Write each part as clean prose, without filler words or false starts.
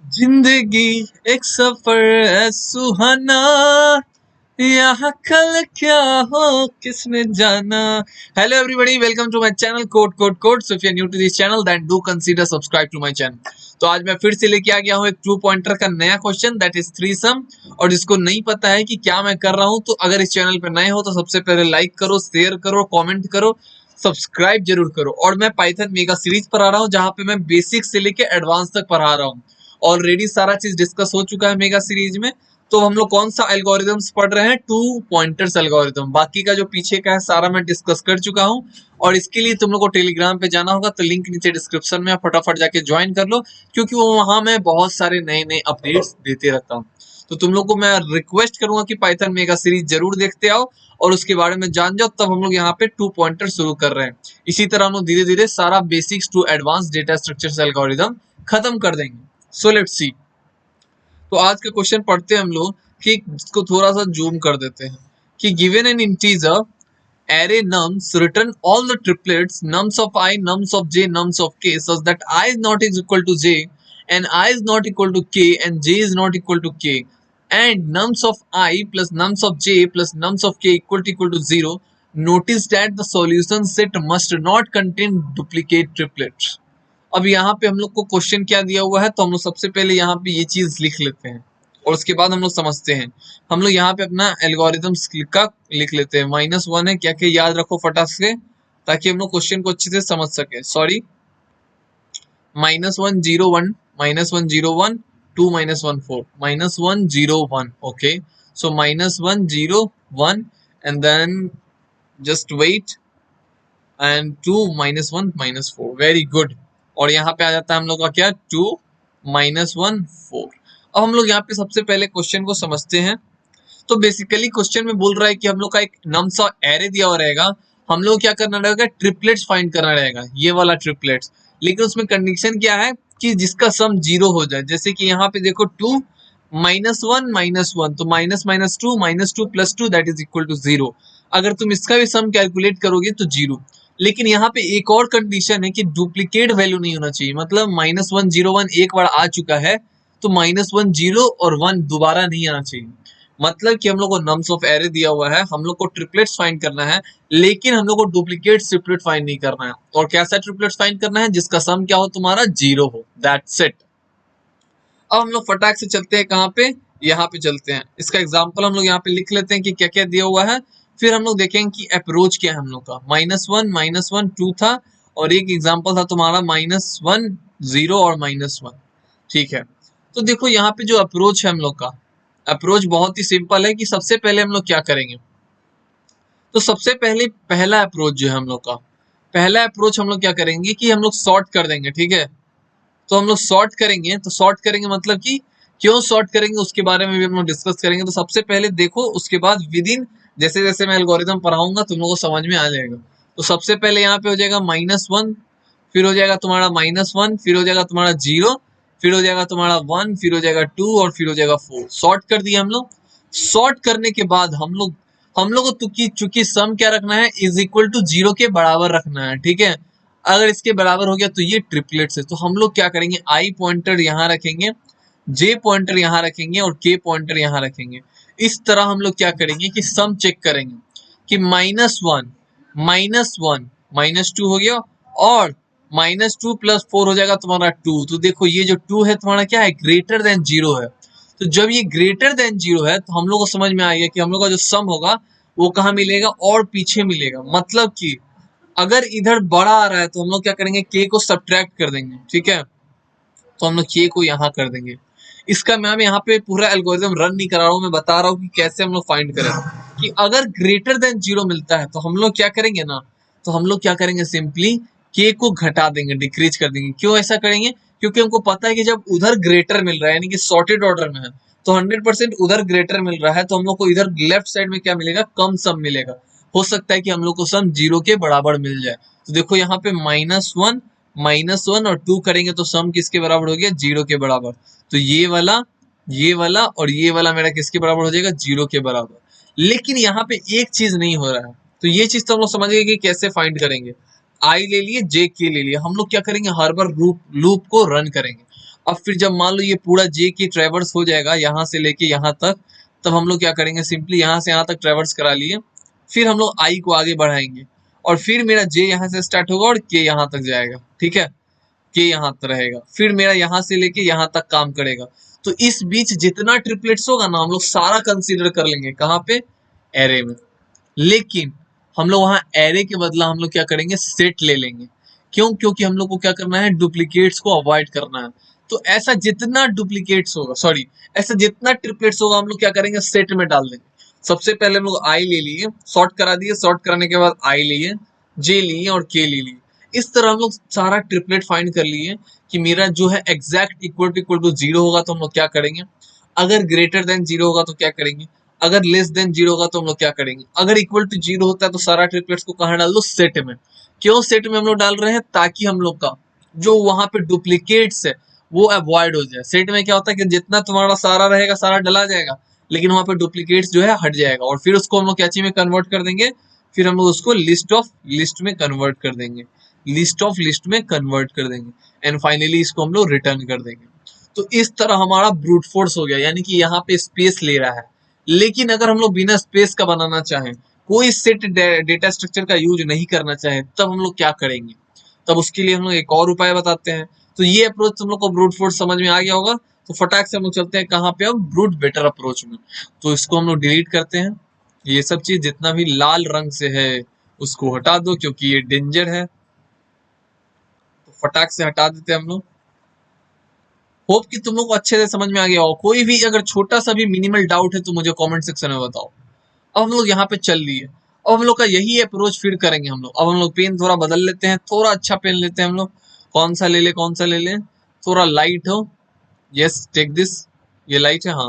जिंदगी एक सफर है सुहाना, यहाँ कल क्या हो किसने जाना। Hello everybody, welcome to my channel code code code. So if you are new to this channel then do consider subscribe to my channel. तो आज मैं फिर से लेके आ गया हूँ एक टू पॉइंटर का नया क्वेश्चन, दैट इज थ्रीसम। और जिसको नहीं पता है कि क्या मैं कर रहा हूँ, तो अगर इस चैनल पर नए हो तो सबसे पहले लाइक करो, शेयर करो, कॉमेंट करो, सब्सक्राइब जरूर करो। और मैं पाइथन मेगा सीरीज पढ़ा रहा हूँ, जहाँ पे मैं बेसिक से लेके एडवांस तक पढ़ा रहा हूँ। ऑलरेडी सारा चीज डिस्कस हो चुका है मेगा सीरीज में। तो हम लोग कौन सा एल्गोरिदम्स पढ़ रहे हैं? Two pointers algorithm. बाकी का जो पीछे का है सारा मैं डिस्कस कर चुका हूं। और इसके लिए तुम लोग को टेलीग्राम पे जाना होगा, तो लिंक नीचे डिस्क्रिप्शन में, फटाफट जाके ज्वाइन कर लो, क्योंकि वो वहां मैं बहुत सारे नए नए अपडेट्स देते रहता हूँ। तो तुम लोग को मैं रिक्वेस्ट करूंगा कि पाइथन मेगा सीरीज जरूर देखते आओ और उसके बारे में जान जाओ। तब हम लोग यहाँ पे टू पॉइंटर शुरू कर रहे हैं। इसी तरह हम लोग धीरे धीरे सारा basics to advance data structures algorithm खत्म कर देंगे। So let's see. तो आज का क्वेश्चन पढ़ते हैं हम लोग, कि इसको थोड़ा सा जूम कर देते हैं। कि given an integer array nums return all the triplets nums of I, nums of j, nums of k, such that I is not is equal to j and I is not equal to k and j is not equal to k, and nums of I plus nums of j plus nums of k equal to 0. Notice that the solution set must not contain duplicate triplets. अब यहाँ पे हम लोग को question क्या दिया हुआ है, तो हम लोग सबसे पहले यहाँ पे ये चीज लिख लेते हैं और उसके बाद हम लोग समझते हैं। हम लोग यहाँ पे अपना एल्गोरिथम्स का लिख लेते हैं। -1 है, क्या क्या याद रखो फटाक से, ताकि हम लोग क्वेश्चन को अच्छे से समझ सके। Sorry, -1 0 1 -1 0 1 2 -1 4 -1 0 1। Okay, so -1 0 1 and then just wait and 2 -1 -4। Very good. और यहाँ पे आ जाता है हम लोग का क्या, 2 -1 4। अब हम लोग यहाँ पे सबसे पहले क्वेश्चन को समझते हैं। तो बेसिकली क्वेश्चन में बोल रहा है कि हम लोग का एक नम्स और एरे दिया हुआ रहेगा। हम लोग क्या करना रहेगा, ट्रिपलेट्स फाइंड करना रहेगा, ये वाला ट्रिपलेट्स। लेकिन उसमें कंडीशन क्या है कि जिसका सम 0 हो जाए। जैसे कि यहाँ पे देखो 2 -1 -1, तो -2 -2 + 2 दैट इज इक्वल टू 0। अगर तुम इसका भी सम कैलकुलेट करोगे तो 0। लेकिन यहाँ पे एक और कंडीशन है कि डुप्लीकेट वैल्यू नहीं होना चाहिए। मतलब -1 0 1 एक बार आ चुका है, तो -1 0 और 1 दोबारा नहीं आना चाहिए। मतलब कि हम लोग को नम्स ऑफ एरे दिया हुआ है, हम लोग को ट्रिपलेट्स फाइंड करना है, लेकिन हम लोग को डुप्लीकेट ट्रिपलेट फाइंड नहीं करना है। और कैसा ट्रिपलेट्स फाइंड करना है? जिसका सम क्या हो, तुम्हारा 0 हो। That's it. अब हम लोग फटाक से चलते हैं कहाँ पे, यहाँ पे चलते हैं। इसका एग्जाम्पल हम लोग यहाँ पे लिख लेते हैं कि क्या क्या दिया हुआ है। फिर हम लोग देखेंगे कि अप्रोच क्या है हम लोग का। -1 2 था, और एक एग्जाम्पल था तुम्हारा -1 0 और -1। ठीक है, तो देखो यहाँ पे जो अप्रोच है हम लोग का, अप्रोच बहुत ही सिंपल है। कि सबसे पहले हम लोग क्या करेंगे, तो सबसे पहले पहला अप्रोच जो है हम लोग का, पहला अप्रोच हम लोग क्या करेंगे कि हम लोग सॉर्ट कर देंगे। ठीक है, तो हम लोग सॉर्ट करेंगे। तो सॉर्ट करेंगे मतलब कि क्यों सॉर्ट करेंगे उसके बारे में भी हम लोग डिस्कस करेंगे। तो सबसे पहले देखो, उसके बाद विद इन, जैसे जैसे मैं एल्गोरिथम पढ़ाऊंगा तुम लोगों को समझ में आ जाएगा। तो सबसे पहले यहाँ पे हो जाएगा -1, फिर हो जाएगा तुम्हारा -1, फिर हो जाएगा तुम्हारा 0, फिर हो जाएगा तुम्हारा 1, फिर हो जाएगा 2 और फिर हो जाएगा 4। सॉर्ट कर दिया हम लोग। सॉर्ट करने के बाद हम लोग को चूंकि सम क्या रखना है, इज इक्वल टू 0 के बराबर रखना है। ठीक है, अगर इसके बराबर हो गया तो ये ट्रिपलेट्स है। तो हम लोग क्या करेंगे, आई पॉइंटर यहाँ रखेंगे, जे पॉइंटर यहाँ रखेंगे और के पॉइंटर यहाँ रखेंगे। इस तरह हम लोग क्या करेंगे कि सम चेक करेंगे कि -1 -2 हो गया, और -2 + 4 हो जाएगा तुम्हारा 2। तो देखो ये जो 2 है तुम्हारा क्या है, ग्रेटर देन 0 है। तो जब ये ग्रेटर देन 0 है, तो हम लोग को समझ में आ गया कि हम लोग का जो सम होगा वो कहाँ मिलेगा, और पीछे मिलेगा। मतलब कि अगर इधर बड़ा आ रहा है तो हम लोग क्या करेंगे, के को सब्ट्रैक्ट कर देंगे। ठीक है, तो हम लोग के को यहाँ कर देंगे। इसका मैं यहाँ पे पूरा एल्गोरिथम रन नहीं करा रहा हूँ, मैं बता रहा हूँ कि कैसे हम लोग फाइंड करें। कि अगर ग्रेटर देन 0 मिलता है तो हम लोग क्या करेंगे ना, तो हम लोग क्या करेंगे, सिंपली के को घटा देंगे, डिक्रीज कर देंगे। क्यों ऐसा करेंगे? क्योंकि हमको पता है कि जब उधर ग्रेटर मिल रहा है, यानी कि सॉर्टेड ऑर्डर में है, तो 100% उधर ग्रेटर मिल रहा है, तो हम लोग को इधर लेफ्ट साइड में क्या मिलेगा, कम सम मिलेगा। हो सकता है कि हम लोग को सम 0 के बराबर मिल जाए। तो देखो यहाँ पे -1 और 2 करेंगे तो सम किसके बराबर हो गया, 0 के बराबर। तो ये वाला और ये वाला मेरा किसके बराबर हो जाएगा, 0 के बराबर। लेकिन यहाँ पे एक चीज नहीं हो रहा है। तो ये चीज तो हम लोग समझ गए कि कैसे फाइंड करेंगे। आई ले लिए, जे के ले लिए। हम लोग क्या करेंगे, हर बार लूप को रन करेंगे। अब फिर जब मान लो ये पूरा जे की ट्रेवर्स हो जाएगा यहाँ से लेके यहाँ तक, तब हम लोग क्या करेंगे, सिंपली यहाँ से यहाँ तक ट्रेवर्स करा लिए, फिर हम लोग आई को आगे बढ़ाएंगे और फिर मेरा जे यहाँ से स्टार्ट होगा और के यहाँ तक जाएगा, ठीक है, के यहाँ तक रहेगा, फिर मेरा यहाँ से लेके यहाँ तक काम करेगा। तो इस बीच जितना ट्रिपलेट्स होगा ना हम लोग सारा कंसीडर कर लेंगे, कहाँ पे, एरे में। लेकिन हम लोग वहां एरे के बदला हम लोग क्या करेंगे, सेट ले लेंगे। क्यों, क्योंकि हम लोग को क्या करना है, डुप्लीकेट्स को अवॉइड करना है। तो ऐसा जितना डुप्लीकेट्स होगा, सॉरी, ऐसा जितना ट्रिपलेट्स होगा हम लोग क्या करेंगे, सेट में डाल देंगे। सबसे पहले हम लोग आई ले लिए, सॉर्ट करा दिए, सॉर्ट कराने के बाद आई लिए, जे लिए और के ले लिए। इस तरह हम लोग सारा ट्रिपलेट फाइंड कर लिए कि मेरा जो है एग्जैक्ट इक्वल टू जीरो होगा तो हम लोग क्या करेंगे, अगर ग्रेटर देन जीरो होगा तो क्या करेंगे, अगर लेस देन जीरो होगा तो हम लोग क्या करेंगे, अगर इक्वल टू जीरो होता है तो सारा ट्रिपलेट्स को कहाँ डाल दो, सेट में। क्यों सेट में हम लोग डाल रहे हैं, ताकि हम लोग का जो वहां पे डुप्लीकेट्स है वो अवॉइड हो जाए। सेट में क्या होता है कि जितना तुम्हारा सारा रहेगा सारा डला जाएगा, लेकिन वहां पे डुप्लीकेट्स जो है हट जाएगा और फिर उसको हम लोग क्या चीज में कन्वर्ट कर देंगे, फिर हम लोग उसको लिस्ट ऑफ लिस्ट में कन्वर्ट कर देंगे, लिस्ट ऑफ लिस्ट में कन्वर्ट कर देंगे एंड फाइनली इसको हम लोग रिटर्न कर देंगे। तो इस तरह हमारा ब्रूट फोर्स हो गया, यानी कि यहाँ पे स्पेस ले रहा है। लेकिन अगर हम लोग बिना स्पेस का बनाना चाहें, कोई सेट डेटा स्ट्रक्चर का यूज नहीं करना चाहे, तब हम लोग क्या करेंगे, तब उसके लिए हम लोग एक और उपाय बताते हैं। तो ये अप्रोच तुम लोग को ब्रूट फोर्स समझ में आ गया होगा। तो फटाक से हम लोग चलते हैं कहाँ पे, अब ब्रूट बेटर अप्रोच में। तो इसको हम लोग डिलीट करते हैं, ये सब चीज जितना भी लाल रंग से है उसको हटा दो क्योंकि ये डेंजर है। तो फटाक से हटा देते हैं हम लोग। होप कि तुम लोग को अच्छे से समझ में आ गया हो। कोई भी अगर छोटा सा भी मिनिमल डाउट है तो मुझे कमेंट सेक्शन में बताओ। अब हम लोग यहाँ पे चल लिए, अब हम लोग का यही अप्रोच फिर करेंगे हम लोग। अब हम लोग पेन थोड़ा बदल लेते हैं, थोड़ा अच्छा पेन लेते हैं हम लोग। कौन सा ले ले, कौन सा ले ले, थोड़ा लाइट हो, यस टेक दिस, ये लाइट है, हाँ।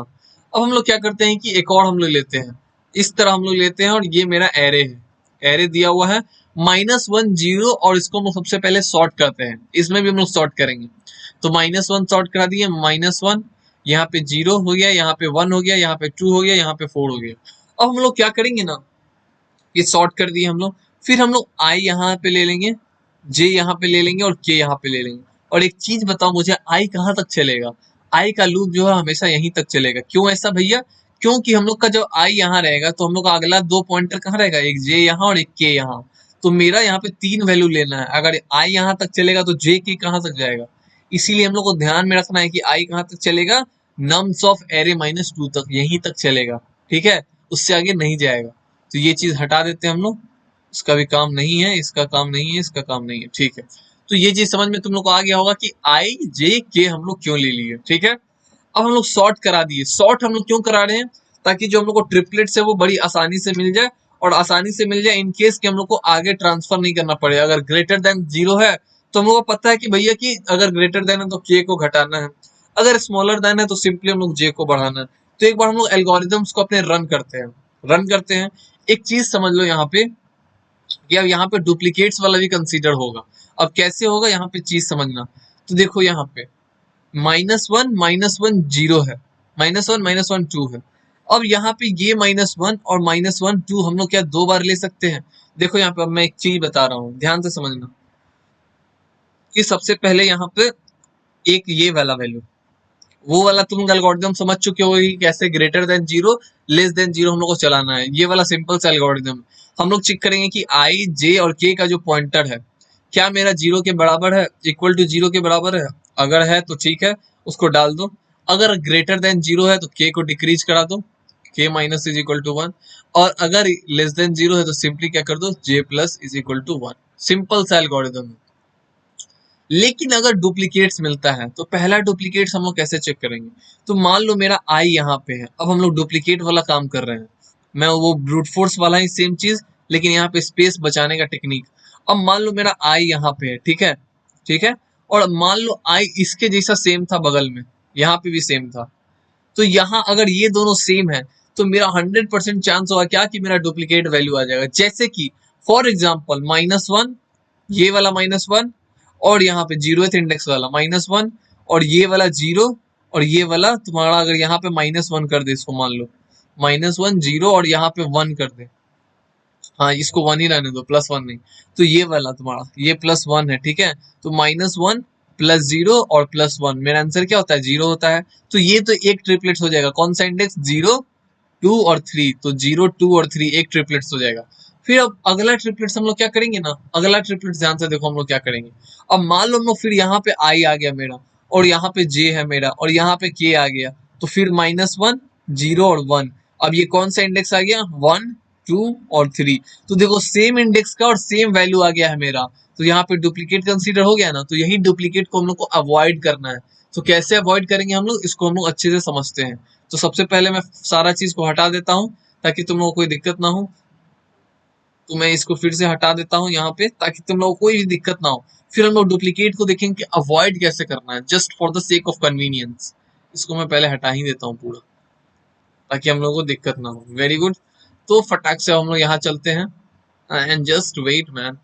अब हम लोग क्या करते हैं कि एक और हम लोग लेते हैं, इस तरह हम लोग लेते हैं और ये मेरा एरे है, एरे दिया हुआ है -1 0 और इसको हम लोग सबसे पहले सॉर्ट करते हैं, इसमें भी हम लोग सॉर्ट करेंगे। तो -1 सॉर्ट करा दिए, -1 यहाँ पे 0 हो गया, यहाँ पे 1 हो गया, यहाँ पे 2 हो गया, यहाँ पे 4 हो गया। अब हम लोग क्या करेंगे ना, ये सॉर्ट कर दिए हम लोग, फिर हम लोग आई यहाँ पे ले लेंगे, जे यहाँ पे ले लेंगे और के यहाँ पे ले लेंगे। और एक चीज बताओ मुझे, आई कहाँ तक चलेगा, आई का लूप जो है हमेशा यहीं तक चलेगा। क्यों ऐसा भैया, क्योंकि हम लोग का जब आई यहाँ रहेगा तो हम लोग का अगला दो पॉइंटर कहाँ रहेगा, एक जे यहाँ और एक के यहाँ। तो मेरा यहाँ पे 3 वैल्यू लेना है, अगर आई यहाँ तक चलेगा तो जे के कहाँ तक जाएगा। इसीलिए हम लोग को ध्यान में रखना है कि आई कहाँ तक चलेगा, नम्स ऑफ एरे -2 तक, यहीं तक चलेगा, ठीक है, उससे आगे नहीं जाएगा। तो ये चीज हटा देते हैं हम लोग, इसका भी काम नहीं है, इसका काम नहीं है, इसका काम नहीं है, ठीक है। तो ये चीज समझ में तुम लोग को आ गया होगा कि आई जे के हम लोग क्यों ले लिए, ठीक है। अब हम लोग सॉर्ट करा दिए, सॉर्ट हम लोग क्यों करा रहे हैं, ताकि जो हम लोग को ट्रिपलेट्स है वो बड़ी आसानी से मिल जाए, और आसानी से मिल जाए इन केस कि हम लोग को आगे ट्रांसफर नहीं करना पड़े। अगर ग्रेटर देन 0 है तो हम लोग को पता है कि भैया कि अगर ग्रेटर देन है तो के को घटाना है, अगर स्मॉलर देन है तो सिंपली हम लोग जे को बढ़ाना है। तो एक बार हम लोग एल्गोरिथम्स को अपने रन करते हैं। एक चीज समझ लो यहाँ पे कि अब यहाँ पे डुप्लीकेट्स वाला भी कंसीडर होगा। अब कैसे होगा यहाँ पे चीज समझना। तो देखो यहाँ पे -1 0 है, -1 2 है। अब यहाँ पे ये -1 और -1 2 हम लोग क्या दो बार ले सकते हैं। देखो यहाँ पे अब मैं एक चीज बता रहा हूँ, ध्यान से समझना कि सबसे पहले यहाँ पे एक ये वाला वैल्यू, वो वाला तुम एल्गोरिथम समझ चुके हो कि कैसे ग्रेटर देन 0 लेस देन 0 हम लोग को चलाना है। ये वाला सिंपल सा एल्गोरिथम हम लोग चेक करेंगे कि आई जे और के का जो पॉइंटर है क्या मेरा 0 के बराबर है, इक्वल टू 0 के बराबर है। अगर है तो ठीक है, उसको डाल दो। अगर ग्रेटर देन 0 है तो के को डिक्रीज करा दो, के माइनस इज इक्वल टू 1। और अगर लेस देन 0 है तो सिंपली क्या कर दो, J plus is equal to 1। Simple सा एल्गोरिथम है। लेकिन अगर डुप्लीकेट्स मिलता है तो पहला डुप्लीकेट्स हम लोग कैसे चेक करेंगे। तो मान लो मेरा आई यहाँ पे है, अब हम लोग डुप्लीकेट वाला काम कर रहे हैं, मैं वो ब्रूट फोर्स वाला ही सेम चीज, लेकिन यहाँ पे स्पेस बचाने का टेक्निक। अब मान लो मेरा आई यहाँ पे है, ठीक है, ठीक है, और मान लो आई इसके जैसा सेम था बगल में, यहाँ पे भी सेम था। तो यहाँ अगर ये दोनों सेम है तो मेरा 100% चांस होगा क्या कि मेरा डुप्लीकेट वैल्यू आ जाएगा। जैसे कि फॉर एग्जाम्पल -1, ये वाला -1, और यहाँ पे 0th इंडेक्स वाला -1, और ये वाला 0, और ये वाला तुम्हारा अगर यहाँ पे -1 कर दे, इसको मान लो -1 0 और यहाँ पे 1 कर दे, हाँ इसको 1 ही रहने दो, +1 नहीं। तो ये वाला तुम्हारा ये +1 है, ठीक है। तो -1 प्लस 0 और प्लस 1, मेरा आंसर क्या होता है 0 होता है। तो ये तो एक ट्रिपलेट्स हो जाएगा, कौन सा इंडेक्स 0 2 और 3, तो 0 2 और 3 एक ट्रिपलेट्स हो जाएगा। फिर अब अगला ट्रिपलेट्स हम लोग क्या करेंगे ना, अगला ट्रिपलेट्स ध्यान से देखो हम लोग क्या करेंगे। अब मान लो हम लोग फिर यहाँ पे आई आ गया मेरा, और यहाँ पे जे है मेरा, और यहाँ पे के आ गया, तो फिर -1 0 और 1। अब ये कौन सा इंडेक्स आ गया 1 2 और 3, तो देखो सेम इंडेक्स का और सेम वैल्यू आ गया है मेरा, तो यहाँ पे डुप्लीकेट कंसीडर हो गया ना। तो यही डुप्लीकेट को हम लोग को अवॉइड करना है। तो कैसे अवॉइड करेंगे हम लोग, इसको हम लोग अच्छे से समझते हैं। तो सबसे पहले मैं सारा चीज को हटा देता हूँ ताकि तुम लोगों को कोई दिक्कत ना हो। तो मैं इसको फिर से हटा देता हूँ यहाँ पे ताकि तुम लोगों को कोई भी दिक्कत ना हो। फिर हम लोग डुप्लीकेट को देखेंगे कि अवॉइड कैसे करना है, just for the sake of convenience. इसको मैं पहले हटा ही देता हूँ पूरा ताकि हम लोगों को दिक्कत ना हो। Very good. तो फटाक से हम लोग यहाँ चलते हैं, एंड जस्ट वेट मैन।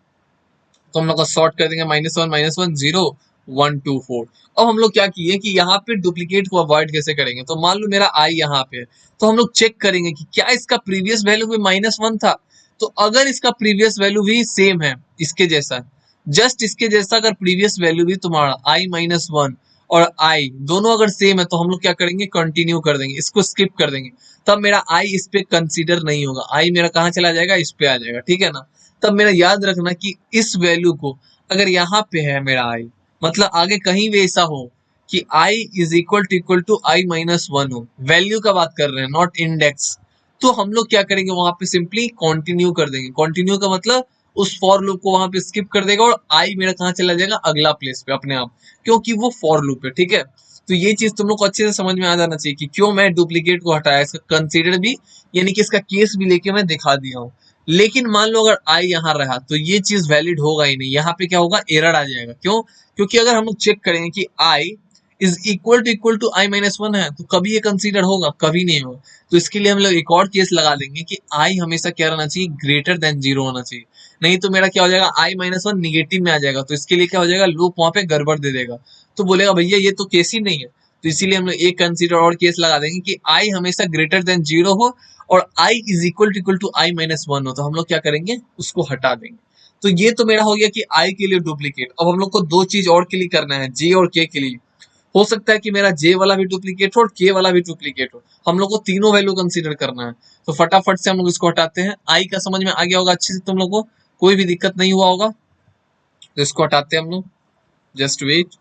तो हम लोग का सॉर्ट कर देंगे -1 0 1 2 4। अब हम लोग क्या किए कि यहाँ पे डुप्लीकेट को अवॉइड कैसे करेंगे। तो मान लो मेरा आई यहाँ पे है, तो हम लोग चेक करेंगे कि क्या इसका प्रीवियस वैल्यू भी -1 था। तो अगर इसका प्रीवियस वैल्यू भी सेम है इसके जैसा, जस्ट इसके जैसा अगर प्रीवियस वैल्यू भी तुम्हारा आई -1 और आई दोनों अगर सेम है, तो हम लोग क्या करेंगे कंटिन्यू कर देंगे, इसको स्किप कर देंगे। तब मेरा आई इस पे कंसीडर नहीं होगा, आई मेरा कहाँ चला जाएगा, इस पे आ जाएगा, ठीक है ना। तब मेरा याद रखना कि इस वैल्यू को अगर यहाँ पे है मेरा आई, मतलब आगे कहीं भी ऐसा हो कि I is equal to i-1 हो, वैल्यू का बात कर रहे हैं नॉट इंडेक्स, तो हम लोग क्या करेंगे वहां पे सिंपली कंटिन्यू कर देंगे। कंटिन्यू का मतलब उस फॉर लूप को वहां पे स्किप कर देगा और आई मेरा कहाँ चला जाएगा अगला प्लेस पे अपने आप, क्योंकि वो फॉर लूप है, ठीक है। तो ये चीज तुम लोग को अच्छे से समझ में आ जाना चाहिए कि क्यों मैं डुप्लीकेट को हटाया, इसका कंसीडर भी यानी कि इसका केस भी लेके मैं दिखा दिया हूँ। लेकिन मान लो अगर आई यहाँ रहा तो ये चीज वैलिड होगा ही नहीं, यहाँ पे क्या होगा एरर आ जाएगा। क्यों, क्योंकि अगर हम लोग चेक करेंगे कि I is equal to i-1 है, तो कभी ये कंसीडर होगा, कभी नहीं होगा। तो इसके लिए हम लोग एक और केस लगा देंगे कि आई हमेशा क्या रहना चाहिए, ग्रेटर देन 0 होना चाहिए। नहीं तो मेरा क्या हो जाएगा i-1 निगेटिव में आ जाएगा, तो इसके लिए क्या हो जाएगा लूप वहां पे गड़बड़ दे देगा, तो बोलेगा भैया ये तो केस ही नहीं है। तो इसीलिए हम लोग एक कंसीडर और केस लगा देंगे कि आई हमेशा ग्रेटर देन 0 हो और i is equal to i-1 हो, तो हम लोग क्या करेंगे उसको हटा देंगे। तो ये तो मेरा हो गया कि i के लिए डुप्लीकेट। अब हम लोग को दो चीज और के लिए करना है, j और k के लिए। हो सकता है कि मेरा j वाला भी डुप्लीकेट हो और k वाला भी डुप्लीकेट हो, हम लोग को तीनों वैल्यू कंसीडर करना है। तो फटाफट से हम लोग इसको हटाते हैं। i का समझ में आ गया होगा अच्छे से तुम लोग को, कोई भी दिक्कत नहीं हुआ होगा। तो इसको हटाते हैं हम लोग, जस्ट वेट।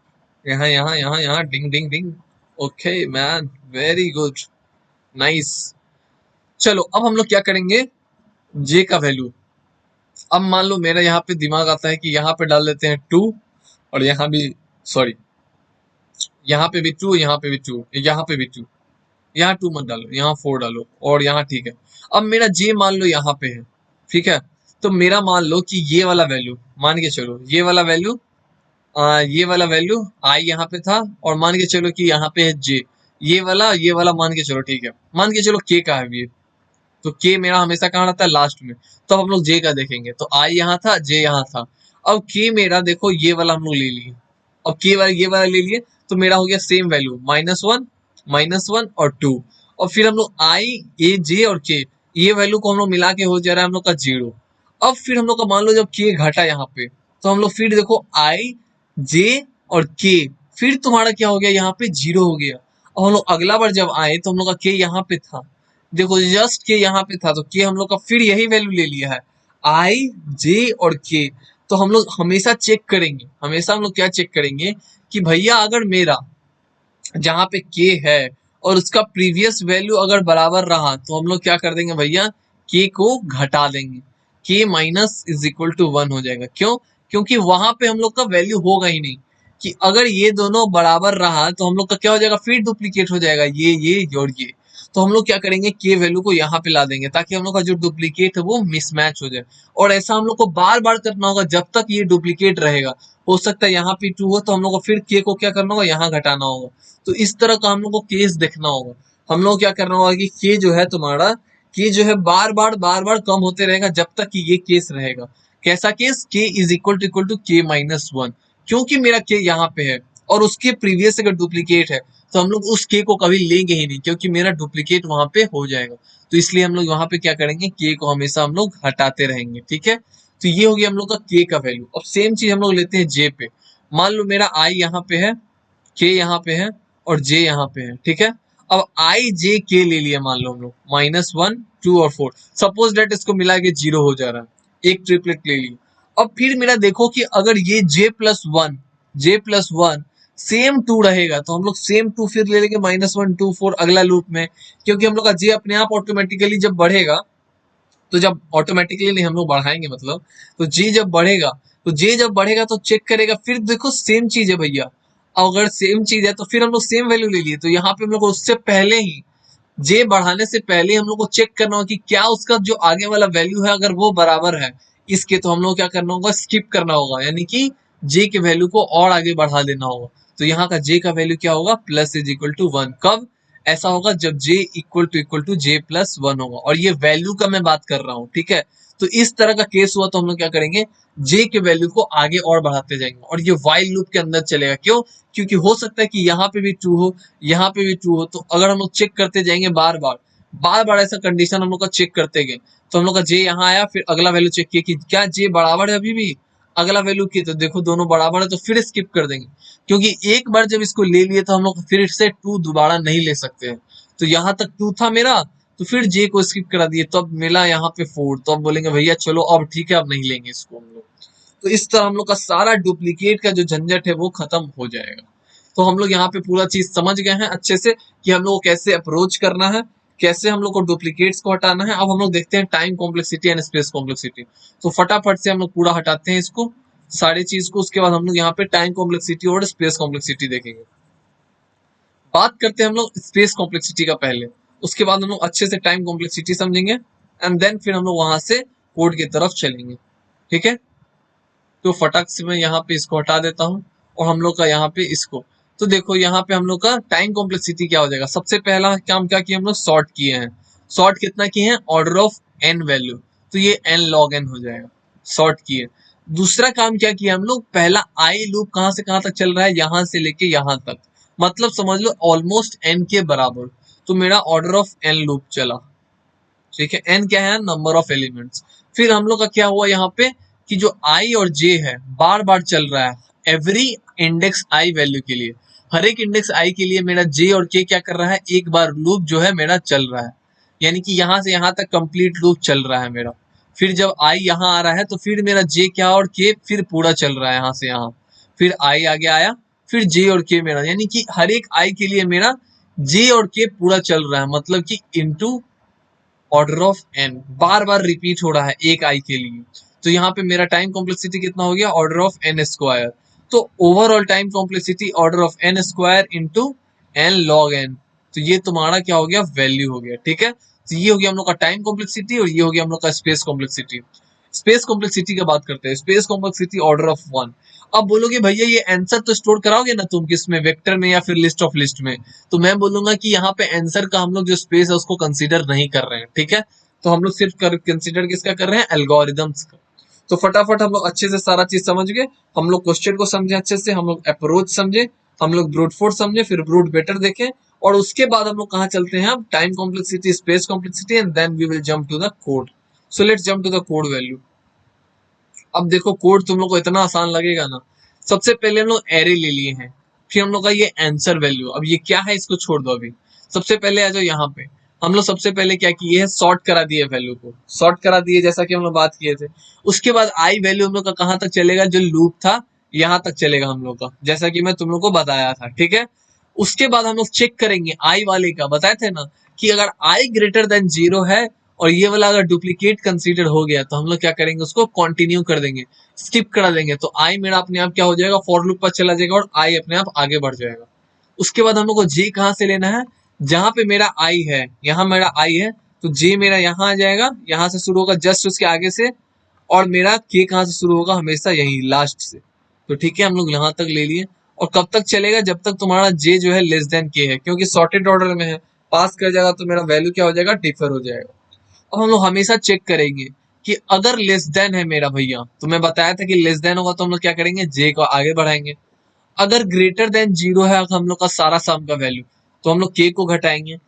यहाँ यहाँ यहाँ यहाँ डिंग डिंग डिंग। Okay man, very good, nice. चलो अब हम लोग क्या करेंगे, j का वैल्यू। अब मान लो मेरा यहाँ पे दिमाग आता है कि यहाँ पे डाल देते हैं 2, और यहाँ भी सॉरी यहाँ पे भी 2, यहाँ पे भी 2, यहाँ पे भी 2, यहाँ 2 मत डालो, यहाँ 4 डालो, और यहाँ ठीक है। अब मेरा j मान लो यहाँ पे है, ठीक है। तो मेरा मान लो कि ये वाला वैल्यू मान के चलो, ये वाला वैल्यू i यहाँ पे था, और मान के चलो कि यहाँ पे है j, ये वाला मान के चलो, ठीक है। मान के चलो k का है ये, तो k मेरा हमेशा कहाँ रहता है लास्ट में। तो हम लोग j का देखेंगे, तो i यहाँ था, j यहाँ था। अब k मेरा देखो ये वाला हम लोग ले लिए, अब k वाला ये वाला ले लिए, तो मेरा हो गया सेम वैल्यू -1 और 2। और फिर हम लोग i a j और k ये वैल्यू को हम लोग मिला के हो जा रहा है हम लोग का 0। अब फिर हम लोग का मान लो जब k घटा यहाँ पे, तो हम लोग फिर देखो i j और k, फिर तुम्हारा क्या हो गया यहाँ पे 0 हो गया। और हम लोग अगला बार जब आए तो हम लोग का k यहाँ पे था, देखो जस्ट के यहाँ पे था, तो के हम लोग का फिर यही वैल्यू ले लिया है आई जे और के। तो हम लोग हमेशा चेक करेंगे, हमेशा हम लोग क्या चेक करेंगे कि भैया अगर मेरा जहाँ पे के है और उसका प्रीवियस वैल्यू अगर बराबर रहा, तो हम लोग क्या कर देंगे भैया के को घटा देंगे, के माइनस इज इक्वल टू 1 हो जाएगा। क्यों, क्योंकि वहां पे हम लोग का वैल्यू होगा ही नहीं। कि अगर ये दोनों बराबर रहा तो हम लोग का क्या हो जाएगा, फिर डुप्लीकेट हो जाएगा ये और ये। तो हम लोग क्या करेंगे के वैल्यू को यहाँ पे ला देंगे ताकि हम लोग का जो डुप्लीकेट है वो मिसमैच हो जाए। और ऐसा हम लोग को बार बार करना होगा जब तक ये डुप्लीकेट रहेगा। हो सकता है यहाँ पे 2 हो तो हम लोग को फिर के को क्या करना होगा, यहाँ घटाना होगा। तो इस तरह का हम लोग को केस देखना होगा। हम लोग क्या करना होगा कि के जो है तुम्हारा, के जो है बार बार कम होते रहेगा जब तक कि ये केस रहेगा। कैसा केस, के इज इक्वल टू के माइनस 1। क्योंकि मेरा के यहाँ पे है और उसके प्रीवियस अगर डुप्लीकेट है तो हम लोग उस के को कभी लेंगे ही नहीं, क्योंकि मेरा डुप्लीकेट वहां पे हो जाएगा। तो इसलिए हम लोग वहां पे क्या करेंगे, के को हमेशा हम लोग हटाते रहेंगे, ठीक है। तो ये हो गया हम लोग का के का वैल्यू। अब सेम चीज हम लोग लेते हैं जे पे। मान लो मेरा i यहाँ पे है, k यहाँ पे है और j यहाँ पे है, ठीक है। अब i j k ले लिया मान लो हम लोग, -1 2 और 4, सपोज डेट इसको मिला के 0 हो जा रहा है, एक ट्रिपलेट ले ली। अब फिर मेरा देखो कि अगर ये j+1 सेम 2 रहेगा तो हम लोग सेम 2 फिर ले लेंगे -1 2 4 अगला लूप में, क्योंकि हम लोग का j अपने आप ऑटोमेटिकली जब बढ़ेगा, तो जब ऑटोमेटिकली नहीं हम लोग बढ़ाएंगे मतलब, तो j जब बढ़ेगा, तो j जब बढ़ेगा तो चेक करेगा, फिर देखो सेम चीज है भैया, अगर सेम चीज है तो फिर हम लोग सेम वैल्यू ले लिए, तो यहाँ पे हम लोग को उससे पहले ही जे बढ़ाने से पहले हम लोग को चेक करना होगा कि क्या उसका जो आगे वाला वैल्यू है अगर वो बराबर है इसके, तो हम लोग क्या करना होगा, स्किप करना होगा, यानी कि जे के वैल्यू को और आगे बढ़ा देना होगा। तो यहाँ का जे का वैल्यू क्या होगा, +=1। कब ऐसा होगा, जब j == j+1 होगा, और ये वैल्यू का मैं बात कर रहा हूँ, ठीक है। तो इस तरह का केस हुआ तो हम लोग क्या करेंगे, j के वैल्यू को आगे और बढ़ाते जाएंगे, और ये व्हाइल लूप के अंदर चलेगा। क्यों? क्योंकि हो सकता है कि यहाँ पे भी ट्रू हो, यहाँ पे भी ट्रू हो, तो अगर हम लोग चेक करते जाएंगे बार बार ऐसा कंडीशन हम लोग का चेक करते गए, तो हम लोग का जे यहाँ आया, फिर अगला वैल्यू चेक किया कि क्या जे बराबर है अभी भी, अगला वैल्यू की, तो देखो दोनों बराबर है, तो फिर स्किप कर देंगे, क्योंकि एक बार जब इसको ले लिए तो हम लोग फिर से 2 दोबारा नहीं ले सकते हैं। तो यहाँ तक 2 था मेरा, तो फिर जे को स्किप करा दिए, तो अब मिला यहाँ पे 4, तो अब बोलेंगे भैया चलो अब ठीक है, अब नहीं लेंगे इसको हम लोग। तो इस तरह हम लोग का सारा डुप्लीकेट का जो झंझट है वो खत्म हो जाएगा। तो हम लोग यहाँ पे पूरा चीज समझ गए हैं अच्छे से कि हम लोग को कैसे अप्रोच करना है, कैसे हम लोग को डुप्लीकेट्स को हटाना है। अब हम लोग देखते हैं time complexity and space complexity. तो फटाफट से हम लोग पूरा हटाते हैं इसको, सारी चीज को, उसके बाद हम लोग यहाँ पे टाइम कॉम्प्लेक्सिटी और स्पेस कॉम्प्लेक्सिटी देखेंगे। बात करते हैं हम लोग स्पेस कॉम्प्लेक्सिटी का पहले, उसके बाद हम लोग अच्छे से टाइम कॉम्प्लेक्सिटी समझेंगे, एंड देन फिर हम लोग वहां से कोड की तरफ चलेंगे, ठीक है। तो फटाक से मैं यहाँ पे इसको हटा देता हूँ, और हम लोग का यहाँ पे इसको, तो देखो यहाँ पे हम लोग का टाइम कॉम्प्लेक्सिटी क्या हो जाएगा। सबसे पहला काम क्या किया हम लोग, सॉर्ट किए हैं। सॉर्ट कितना किए हैं, ऑर्डर ऑफ n वैल्यू, तो ये n log n हो जाएगा, सॉर्ट किए। दूसरा काम क्या किया हम लोग, पहला आई लूप कहाँ से कहाँ तक चल रहा है, यहाँ से लेके यहाँ तक, मतलब समझ लो ऑलमोस्ट n के बराबर, तो मेरा ऑर्डर ऑफ n लूप चला, ठीक है। n क्या है, नंबर ऑफ एलिमेंट्स। फिर हम लोग का क्या हुआ यहाँ पे कि जो i और j है बार बार चल रहा है, एवरी इंडेक्स i वैल्यू के लिए, हर एक इंडेक्स i के लिए मेरा j और k क्या कर रहा है, एक बार लूप जो है मेरा चल रहा है, यानी कि यहाँ से यहाँ तक कंप्लीट लूप चल रहा है मेरा। फिर जब i यहाँ आ रहा है तो फिर मेरा j क्या और k फिर पूरा चल रहा है यहाँ से यहाँ, फिर i आगे आया, फिर j और k मेरा, यानी कि हर एक i के लिए मेरा j और k पूरा चल रहा है, मतलब कि into order of n, bar bar repeat हो रहा है एक आई के लिए। तो यहाँ पे मेरा टाइम कॉम्प्लेक्सिटी कितना हो गया, ऑर्डर ऑफ n स्क्वायर। तो overall time complexity order of n square into n log n, तो ये तुम्हारा क्या हो गया, वैल्यू हो गया, ठीक है। तो ये हो गया हम लोग का टाइम कॉम्प्लेक्सिटी, और ये हो गया हम लोग का स्पेस कॉम्प्लेक्सिटी। स्पेस कॉम्प्लेक्सिटी की बात करते हैं, स्पेस कॉम्प्लेक्सिटी ऑर्डर ऑफ 1। अब बोलोगे भैया ये आंसर तो स्टोर कराओगे ना तुम, किस में, वेक्टर में या फिर लिस्ट ऑफ लिस्ट में, तो मैं बोलूंगा कि यहाँ पे आंसर का हम लोग जो स्पेस है उसको कंसीडर नहीं कर रहे हैं, ठीक है। तो हम लोग सिर्फ कंसीडर किसका कर रहे हैं, एल्गोरिदम्स का। तो फटाफट हम लोग अच्छे से सारा चीज समझ गए, हम लोग क्वेश्चन को समझे अच्छे से, हम लोग अप्रोच समझे, हम लोग ब्रूट फोर्स समझे, फिर ब्रूट बेटर देखें, और उसके बाद हम लोग कहाँ चलते हैं, अब time complexity, space complexity, and then we will jump to the code. So let's jump to the code value. अब देखो कोड तुम लोग को इतना आसान लगेगा ना। सबसे पहले हम लोग एरे ले लिए हैं, फिर हम लोग का ये आंसर वैल्यू, अब ये क्या है इसको छोड़ दो अभी, सबसे पहले आ जाओ यहाँ पे। हम लोग सबसे पहले क्या किए है, सॉर्ट करा दिए वैल्यू को, सॉर्ट करा दिए जैसा कि हम लोग बात किए थे। उसके बाद आई वैल्यू हम लोग का कहाँ तक चलेगा, जो लूप था यहाँ तक चलेगा हम लोग का, जैसा कि मैं तुम लोग को बताया था, ठीक है। उसके बाद हम लोग चेक करेंगे आई वाले का, बताए थे ना कि अगर आई ग्रेटर देन 0 है और ये वाला अगर डुप्लीकेट कंसीडर हो गया तो हम लोग क्या करेंगे, उसको कंटिन्यू कर देंगे, स्किप करा देंगे, तो आई मेरा अपने आप क्या हो जाएगा, फॉर लूप पर चला जाएगा और आई अपने आप आगे बढ़ जाएगा। उसके बाद हम लोग को जे कहाँ से लेना है, जहां पे मेरा आई है, यहाँ मेरा आई है, तो जे मेरा यहाँ आ जाएगा, यहाँ से शुरू होगा जस्ट उसके आगे से, और मेरा के कहाँ से शुरू होगा, हमेशा यही लास्ट से। तो ठीक है, हम लोग यहाँ तक ले लिए, और कब तक चलेगा, जब तक तुम्हारा जे जो है लेस देन के है, क्योंकि सॉर्टेड ऑर्डर में है, पास कर जाएगा तो मेरा वैल्यू क्या हो जाएगा, डिफर हो जाएगा। अब हम लोग हमेशा चेक करेंगे कि अगर लेस देन है मेरा भैया, तो मैं बताया था कि लेस देन होगा तो हम लोग क्या करेंगे, जे को आगे बढ़ाएंगे। अगर ग्रेटर देन 0 है हम लोग का सारा सम का वैल्यू, तो हम लोग के को घटाएंगे।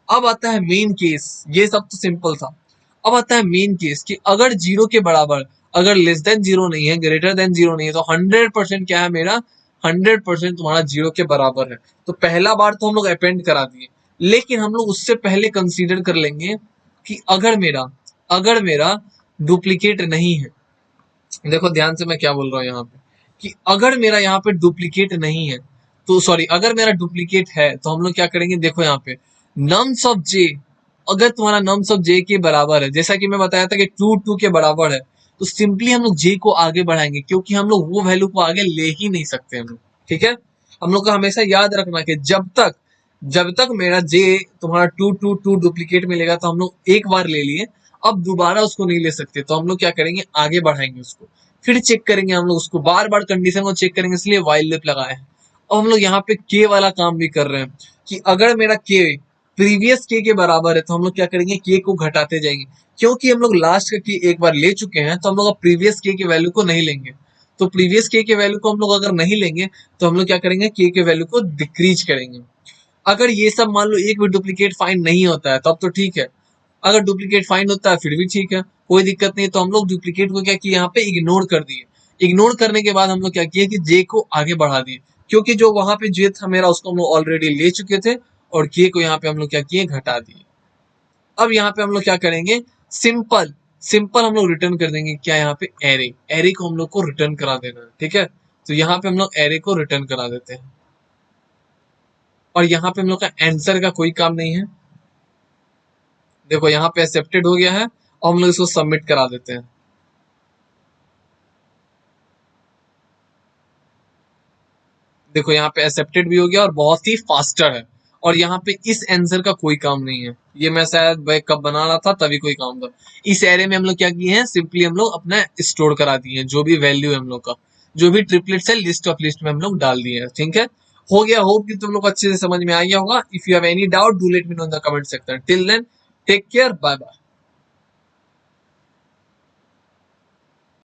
अब आता है मेन केस, ये सब तो सिंपल था। अब आता है मेन केस कि अगर 0 के बराबर, अगर लेस देन 0 नहीं है, ग्रेटर देन 0 नहीं है, तो 100% क्या है मेरा, 100% तुम्हारा 0 के बराबर है। तो पहला बार तो हम लोग अपेंड करा दिए, लेकिन हम लोग उससे पहले कंसीडर कर लेंगे कि अगर मेरा डुप्लीकेट नहीं है। देखो ध्यान से मैं क्या बोल रहा हूँ यहाँ पे, कि अगर मेरा यहाँ पे डुप्लीकेट नहीं है, तो सॉरी, अगर मेरा डुप्लीकेट है तो हम लोग क्या करेंगे, देखो यहाँ पे नम्स ऑफ जे, अगर तुम्हारा नम्स ऑफ जे के बराबर है, जैसा कि मैं बताया था कि 2 के बराबर है, तो सिंपली हम लोग जे को आगे बढ़ाएंगे, क्योंकि हम लोग वो वैल्यू को आगे ले ही नहीं सकते हम लोग। ठीक है, हम लोग को हमेशा याद रखना कि जब तक मेरा जे तुम्हारा 2 डुप्लीकेट मिलेगा तो हम लोग एक बार ले लिए, अब दोबारा उसको नहीं ले सकते, तो हम लोग क्या करेंगे, आगे बढ़ाएंगे उसको, फिर चेक करेंगे हम लोग उसको, बार बार कंडीशन को चेक करेंगे, इसलिए वाइल लूप लगाए हैं। और हम लोग यहाँ पे के वाला काम भी कर रहे हैं, कि अगर मेरा के प्रीवियस के बराबर है तो हम लोग क्या करेंगे, के को घटाते जाएंगे, क्योंकि हम लोग लास्ट का के एक बार ले चुके हैं, तो हम लोग अब प्रीवियस के वैल्यू को नहीं लेंगे। तो प्रीवियस के वैल्यू को हम लोग अगर नहीं लेंगे तो हम लोग क्या करेंगे, के वैल्यू को डिक्रीज करेंगे। अगर ये सब मान लो एक भी डुप्लीकेट फाइंड नहीं होता है तब तो ठीक है, अगर डुप्लीकेट फाइंड होता है फिर भी ठीक है, कोई दिक्कत नहीं। तो हम लोग डुप्लीकेट को क्या किया, यहाँ पे इग्नोर कर दिए। इग्नोर करने के बाद हम लोग क्या किए कि जे को आगे बढ़ा दिए, क्योंकि जो वहां पे जे था मेरा उसको हम लोग ऑलरेडी ले चुके थे, और के को यहाँ पे हम लोग क्या किए, घटा दिए। अब यहाँ पे हम लोग क्या करेंगे, सिंपल सिंपल हम लोग रिटर्न कर देंगे, क्या यहाँ पे एरे, एरे को हम लोग को रिटर्न करा देना है। ठीक है, तो यहाँ पे हम लोग एरे को रिटर्न करा देते हैं, और यहाँ पे हम लोग का आंसर का कोई काम नहीं है। देखो यहाँ पे एक्सेप्टेड हो गया है, और हम लोग इसको सबमिट करा देते हैं। देखो यहाँ पे एक्सेप्टेड भी हो गया और बहुत ही फास्टर है, और यहाँ पे इस आंसर का कोई काम नहीं है, ये मैं शायद बैकअप बना रहा था तभी कोई काम था। इस एरे में हम लोग क्या किए हैं, सिंपली हम लोग अपना स्टोर करा दिए हैं, जो भी वैल्यू है हम लोग का, जो भी ट्रिपलेट्स है लिस्ट ऑफ लिस्ट में हम लोग डाल दिए हैं। ठीक है, हो गया, होप कि तुम लोग अच्छे से समझ में आ गया होगा। If you have any doubt do let me know in the comment section. Till then take care, bye bye.